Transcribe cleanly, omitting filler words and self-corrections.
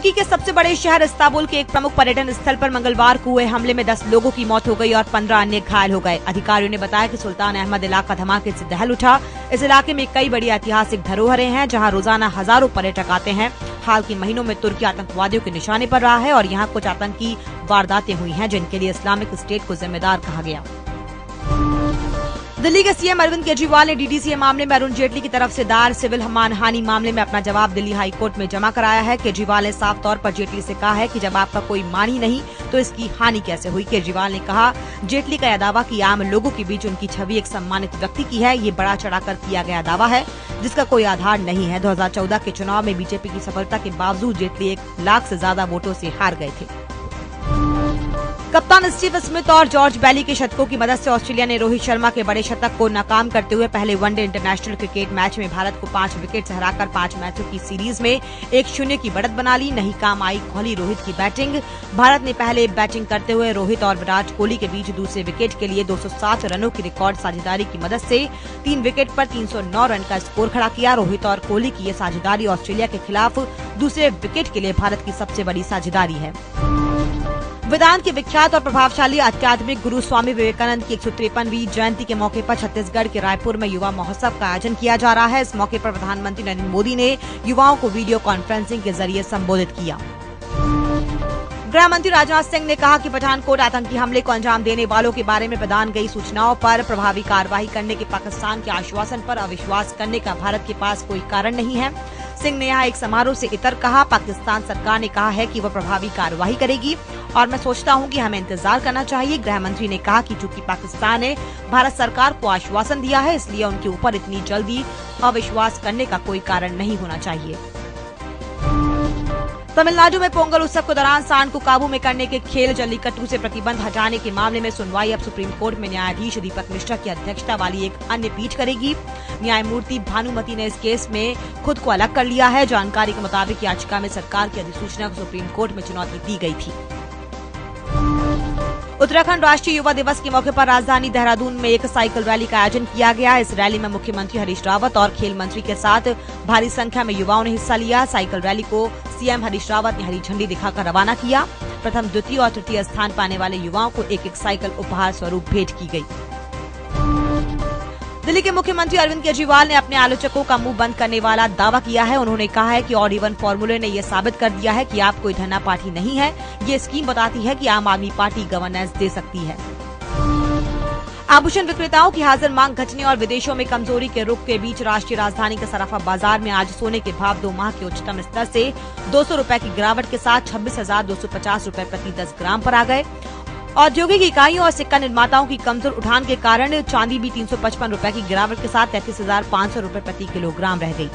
तुर्की के सबसे बड़े शहर इस्तांबुल के एक प्रमुख पर्यटन स्थल पर मंगलवार को हुए हमले में 10 लोगों की मौत हो गई और 15 अन्य घायल हो गए। अधिकारियों ने बताया कि सुल्तान अहमद इलाका धमाके से दहल उठा। इस इलाके में कई बड़ी ऐतिहासिक धरोहरें हैं, जहां रोजाना हजारों पर्यटक आते हैं। हाल के महीनों में तुर्की आतंकवादियों के निशाने पर रहा है और यहाँ कुछ आतंकी वारदातें हुई हैं, जिनके लिए इस्लामिक स्टेट को जिम्मेदार कहा गया। दिल्ली के सीएम अरविंद केजरीवाल ने डीडीसीए मामले में अरुण जेटली की तरफ से दायर सिविल मानहानि मामले में अपना जवाब दिल्ली हाई कोर्ट में जमा कराया है। केजरीवाल ने साफ तौर पर जेटली से कहा है कि जब आपका कोई मान ही नहीं तो इसकी हानि कैसे हुई। केजरीवाल ने कहा, जेटली का यह दावा कि आम लोगों के बीच उनकी छवि एक सम्मानित व्यक्ति की है, ये बड़ा चढ़ाकर किया गया दावा है जिसका कोई आधार नहीं है। 2014 के चुनाव में बीजेपी की सफलता के बावजूद जेटली 1 लाख से ज्यादा वोटों से हार गए थे। कप्तान स्टीव स्मिथ और जॉर्ज बेली के शतकों की मदद से ऑस्ट्रेलिया ने रोहित शर्मा के बड़े शतक को नाकाम करते हुए पहले वनडे इंटरनेशनल क्रिकेट मैच में भारत को 5 विकेट से हराकर 5 मैचों की सीरीज में 1-0 की बढ़त बना ली। नहीं काम आई कोहली रोहित की बैटिंग। भारत ने पहले बैटिंग करते हुए रोहित और विराट कोहली के बीच दूसरे विकेट के लिए 207 रनों की रिकॉर्ड साझेदारी की मदद से 3 विकेट पर 309 रन का स्कोर खड़ा किया। रोहित और कोहली की ये साझेदारी ऑस्ट्रेलिया के खिलाफ दूसरे विकेट के लिए भारत की सबसे बड़ी साझेदारी है। वेदांत के विख्यात और प्रभावशाली आध्यात्मिक गुरु स्वामी विवेकानंद की 153वीं जयंती के मौके पर छत्तीसगढ़ के रायपुर में युवा महोत्सव का आयोजन किया जा रहा है। इस मौके पर प्रधानमंत्री नरेंद्र मोदी ने युवाओं को वीडियो कॉन्फ्रेंसिंग के जरिए संबोधित किया। गृह मंत्री राजनाथ सिंह ने कहा कि पठानकोट आतंकी हमले को अंजाम देने वालों के बारे में प्रदान गई सूचनाओं पर प्रभावी कार्रवाई करने के पाकिस्तान के आश्वासन पर अविश्वास करने का भारत के पास कोई कारण नहीं है। सिंह ने यहाँ एक समारोह से इतर कहा, पाकिस्तान सरकार ने कहा है कि वह प्रभावी कार्रवाई करेगी और मैं सोचता हूँ कि हमें इंतजार करना चाहिए। गृह मंत्री ने कहा कि चूंकि पाकिस्तान ने भारत सरकार को आश्वासन दिया है, इसलिए उनके ऊपर इतनी जल्दी अविश्वास करने का कोई कारण नहीं होना चाहिए। तमिलनाडु में पोंगल उत्सव के दौरान सांड को काबू में करने के खेल जल्लीकट्टू से प्रतिबंध हटाने के मामले में सुनवाई अब सुप्रीम कोर्ट में न्यायाधीश दीपक मिश्रा की अध्यक्षता वाली एक अन्य पीठ करेगी। न्यायमूर्ति भानुमति ने इस केस में खुद को अलग कर लिया है। जानकारी के मुताबिक याचिका में सरकार की अधिसूचना को सुप्रीम कोर्ट में चुनौती दी गई थी। उत्तराखंड राष्ट्रीय युवा दिवस के मौके पर राजधानी देहरादून में एक साइकिल रैली का आयोजन किया गया। इस रैली में मुख्यमंत्री हरीश रावत और खेल मंत्री के साथ भारी संख्या में युवाओं ने हिस्सा लिया। साइकिल रैली को सीएम हरीश रावत ने हरी झंडी दिखाकर रवाना किया। प्रथम, द्वितीय और तृतीय स्थान पाने वाले युवाओं को एक एक साइकिल उपहार स्वरूप भेंट की गई। दिल्ली के मुख्यमंत्री अरविंद केजरीवाल ने अपने आलोचकों का मुंह बंद करने वाला दावा किया है। उन्होंने कहा है कि ऑड इवन फॉर्मूले ने यह साबित कर दिया है कि आप कोई धन्ना पार्टी नहीं है। ये स्कीम बताती है कि आम आदमी पार्टी गवर्नेंस दे सकती है। आभूषण विक्रेताओं की हाजिर मांग घटने और विदेशों में कमजोरी के रुख के बीच राष्ट्रीय राजधानी के सराफा बाजार में आज सोने के भाव 2 माह के उच्चतम स्तर से 200 रुपए की गिरावट के साथ 26,250 रुपए प्रति 10 ग्राम पर आ गए। औद्योगिक इकाइयों और सिक्का निर्माताओं की कमजोर उठान के कारण चांदी भी 355 रुपए की गिरावट के साथ 33,500 रुपए प्रति किलोग्राम रह गई।